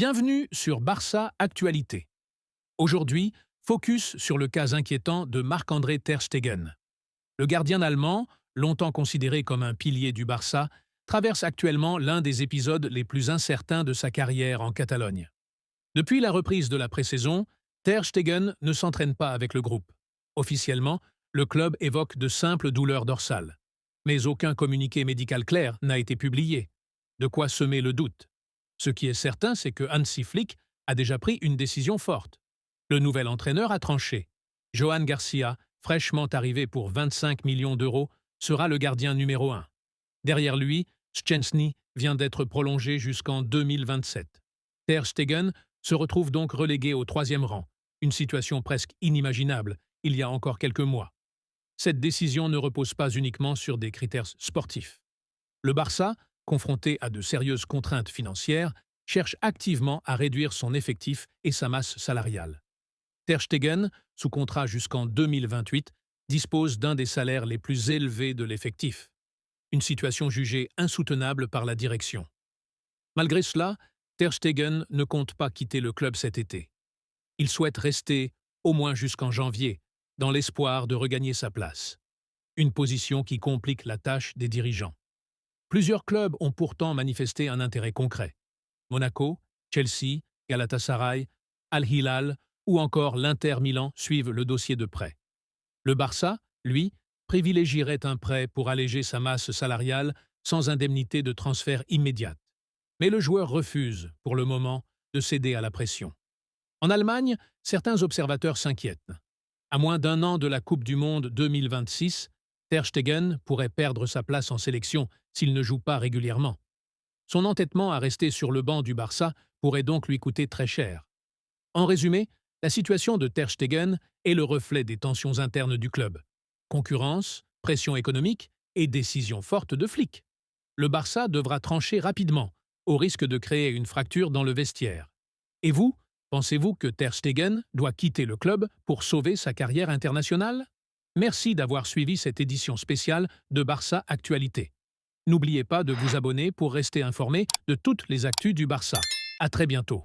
Bienvenue sur Barça Actualité. Aujourd'hui, focus sur le cas inquiétant de Marc-André Ter Stegen. Le gardien allemand, longtemps considéré comme un pilier du Barça, traverse actuellement l'un des épisodes les plus incertains de sa carrière en Catalogne. Depuis la reprise de la pré-saison, Ter Stegen ne s'entraîne pas avec le groupe. Officiellement, le club évoque de simples douleurs dorsales. Mais aucun communiqué médical clair n'a été publié. De quoi semer le doute. Ce qui est certain, c'est que Hansi Flick a déjà pris une décision forte. Le nouvel entraîneur a tranché. Johan Garcia, fraîchement arrivé pour 25 millions d'euros, sera le gardien numéro 1. Derrière lui, Szczęsny vient d'être prolongé jusqu'en 2027. Ter Stegen se retrouve donc relégué au 3e rang, une situation presque inimaginable il y a encore quelques mois. Cette décision ne repose pas uniquement sur des critères sportifs. Le Barça, confronté à de sérieuses contraintes financières, cherche activement à réduire son effectif et sa masse salariale. Ter Stegen, sous contrat jusqu'en 2028, dispose d'un des salaires les plus élevés de l'effectif. Une situation jugée insoutenable par la direction. Malgré cela, Ter Stegen ne compte pas quitter le club cet été. Il souhaite rester, au moins jusqu'en janvier, dans l'espoir de regagner sa place. Une position qui complique la tâche des dirigeants. Plusieurs clubs ont pourtant manifesté un intérêt concret. Monaco, Chelsea, Galatasaray, Al Hilal ou encore l'Inter Milan suivent le dossier de prêt. Le Barça, lui, privilégierait un prêt pour alléger sa masse salariale sans indemnité de transfert immédiate. Mais le joueur refuse, pour le moment, de céder à la pression. En Allemagne, certains observateurs s'inquiètent. À moins d'un an de la Coupe du Monde 2026, Ter Stegen pourrait perdre sa place en sélection s'il ne joue pas régulièrement. Son entêtement à rester sur le banc du Barça pourrait donc lui coûter très cher. En résumé, la situation de Ter Stegen est le reflet des tensions internes du club. Concurrence, pression économique et décision forte de Flick. Le Barça devra trancher rapidement, au risque de créer une fracture dans le vestiaire. Et vous, pensez-vous que Ter Stegen doit quitter le club pour sauver sa carrière internationale? Merci d'avoir suivi cette édition spéciale de Barça Actualité. N'oubliez pas de vous abonner pour rester informé de toutes les actus du Barça. À très bientôt.